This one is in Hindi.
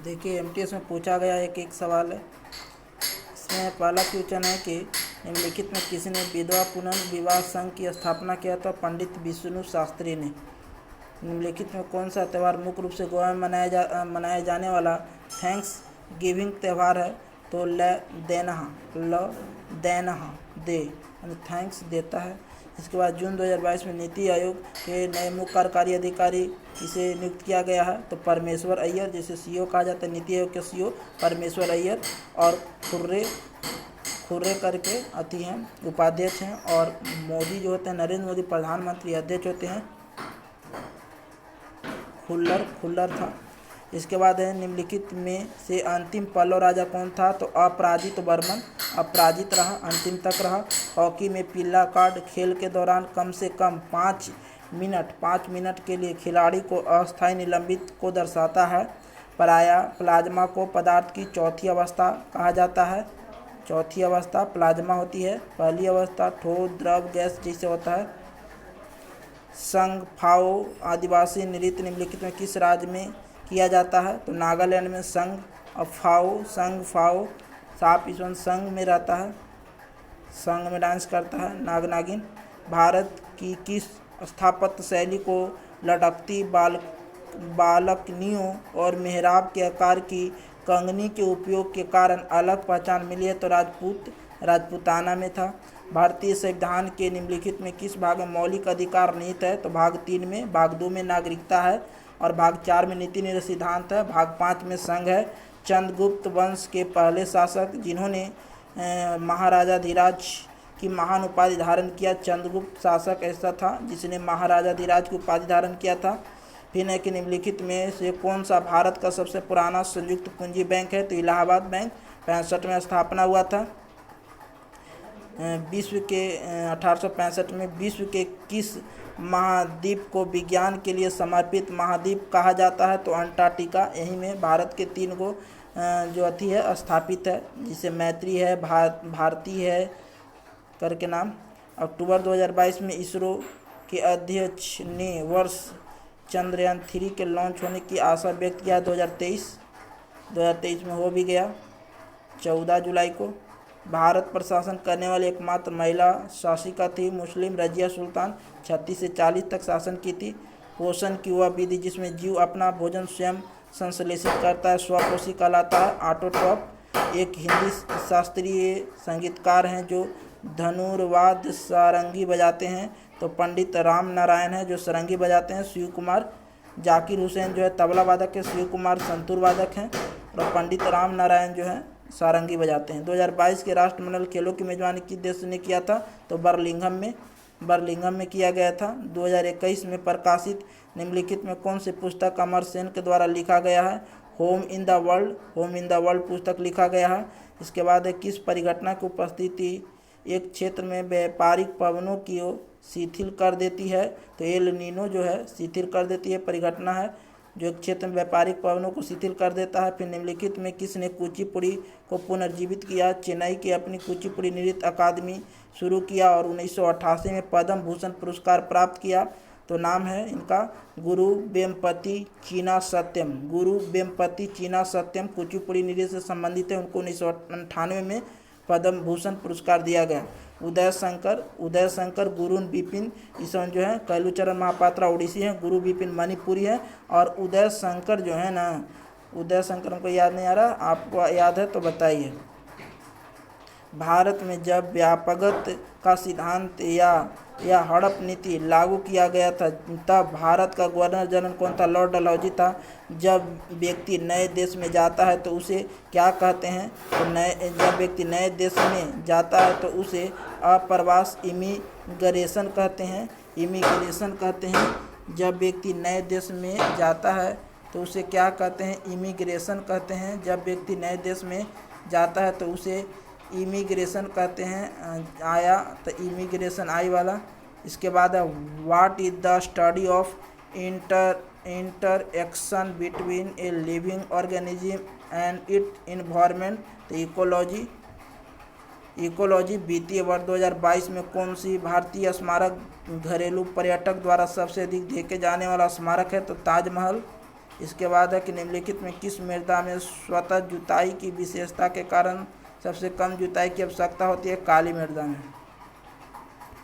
देखिए एमटीएस में पूछा गया एक सवाल है। इसमें पहला क्वेश्चन है कि निम्नलिखित में किसने विधवा पुनर्विवाह संघ की स्थापना किया था? पंडित विष्णु शास्त्री ने। निम्नलिखित में कौन सा त्यौहार मुख्य रूप से गोवा में मनाया जाने वाला थैंक्स गिविंग त्यौहार है? तो ल देनहा दे यानी थैंक्स देता है। इसके बाद जून 2022 में नीति आयोग के नए मुख्य कार्यकारी अधिकारी इसे नियुक्त किया गया है। तो परमेश्वर अय्यर, जिसे सीईओ कहा जाता है, नीति आयोग के सीईओ परमेश्वर अय्यर, और खुर्रे खुर्रे करके अति हैं उपाध्यक्ष हैं। और मोदी जो होते हैं, नरेंद्र मोदी प्रधानमंत्री अध्यक्ष होते हैं, खुल्लर था। इसके बाद है निम्नलिखित में से अंतिम पल्लव राजा कौन था? तो अपराजित वर्मन अपराजित रहा, अंतिम तक रहा। हॉकी में पीला कार्ड खेल के दौरान कम से कम 5 मिनट के लिए खिलाड़ी को अस्थायी निलंबित को दर्शाता है। प्लाज्मा को पदार्थ की चौथी अवस्था कहा जाता है। चौथी अवस्था प्लाज्मा होती है। पहली अवस्था ठोस द्रव गैस जैसे होता है। संग फाओ आदिवासी नृत्य निम्नलिखित में किस राज्य में किया जाता है? तो नागालैंड में संग फाओ सांप ईश्वन संग में रहता है, संग में डांस करता है नागिन। भारत की किस स्थापत्य शैली को लटकती बालकनियों और मेहराब के आकार की कंगनी के उपयोग के कारण अलग पहचान मिली है? तो राजपूताना में था। भारतीय संविधान के निम्नलिखित में किस भाग में मौलिक अधिकार निहित है? तो भाग 3 में। भाग 2 में नागरिकता है और भाग 4 में नीति निर्णय सिद्धांत है। भाग 5 में संघ है। चंद्रगुप्त वंश के पहले शासक जिन्होंने महाराजाधिराज की महान उपाधि धारण किया, चंद्रगुप्त शासक ऐसा था जिसने महाराजाधिराज की उपाधि धारण किया था। फिर है कि निम्नलिखित में से कौन सा भारत का सबसे पुराना संयुक्त पूंजी बैंक है? तो इलाहाबाद बैंक 65 में स्थापना हुआ था। विश्व के 1865 में विश्व के किस महाद्वीप को विज्ञान के लिए समर्पित महाद्वीप कहा जाता है? तो अंटार्कटिका। यहीं में भारत के 3 गो जो अथी है स्थापित है, जिसे मैत्री है, भारती है करके नाम। अक्टूबर 2022 में इसरो के अध्यक्ष ने वर्ष चंद्रयान 3 के लॉन्च होने की आशा व्यक्त किया। 2023 में हो भी गया 14 जुलाई को। भारत पर शासन करने वाली एकमात्र महिला शासिका थी मुस्लिम रजिया सुल्तान। 36 से 40 तक शासन की थी। पोषण की वह विधि जिसमें जीव अपना भोजन स्वयं संश्लेषित करता है स्वपोषी कहलाता है ऑटोट्रॉफ। एक हिंदी शास्त्रीय संगीतकार हैं जो धनुर्वाद सारंगी बजाते हैं। तो पंडित राम नारायण है जो सारंगी बजाते हैं। शिव कुमार। जाकिर हुसैन जो है तबला वादक है। शिव कुमार संतूर वादक हैं और पंडित राम नारायण जो है सारंगी बजाते हैं। 2022 के राष्ट्रमंडल खेलों की मेजबानी किस देश ने किया था? तो बर्लिंघम में किया गया था। 2021 में प्रकाशित निम्नलिखित में कौन सी पुस्तक अमर सेन के द्वारा लिखा गया है? होम इन द वर्ल्ड पुस्तक लिखा गया है। इसके बाद है किस परिघटना की उपस्थिति एक क्षेत्र में व्यापारिक पवनों की शिथिल कर देती है? तो एल नीनो जो है शिथिल कर देती है, परिघटना है जो एक क्षेत्र में व्यापारिक पवनों को शिथिल कर देता है। फिर निम्नलिखित में किसने कुचिपुड़ी को पुनर्जीवित किया? चेन्नई की अपनी कुचिपुड़ी नृत्य अकादमी शुरू किया और 1988 में पद्म भूषण पुरस्कार प्राप्त किया। तो नाम है इनका गुरु वेम्पति चीना सत्यम कुचिपुड़ी नृत्य से संबंधित है। उनको 1998 में पद्म भूषण पुरस्कार दिया गया। उदय शंकर गुरु विपिन ईश्वन जो है कैलूचरण महापात्रा ओडिसी हैं। गुरु विपिन मणिपुरी है। और उदय शंकर जो है ना, उदय शंकर हमको याद नहीं आ रहा, आपको याद है तो बताइए। भारत में जब व्यापकता का सिद्धांत या हड़प नीति लागू किया गया था तब भारत का गवर्नर जनरल कौन था? लॉर्ड डलहौजी था। जब व्यक्ति नए देश में जाता है तो उसे क्या कहते हैं? तो जब व्यक्ति नए देश में जाता है तो उसे अप्रवास इमिग्रेशन कहते हैं। जब व्यक्ति नए देश में जाता है तो उसे क्या कहते हैं? इमिग्रेशन कहते हैं। जब व्यक्ति नए देश में जाता है तो उसे इमिग्रेशन कहते हैं। आया तो इमिग्रेशन आई वाला। इसके बाद what is the study of interaction between a living organism and it environment? तो इकोलॉजी। वित्तीय वर्ष 2022 में कौन सी भारतीय स्मारक घरेलू पर्यटक द्वारा सबसे अधिक देखे जाने वाला स्मारक है? तो ताजमहल। इसके बाद है कि निम्नलिखित में किस मृदा में स्वतः जुताई की विशेषता के कारण सबसे कम जुताई की आवश्यकता होती है? काली मृदा में।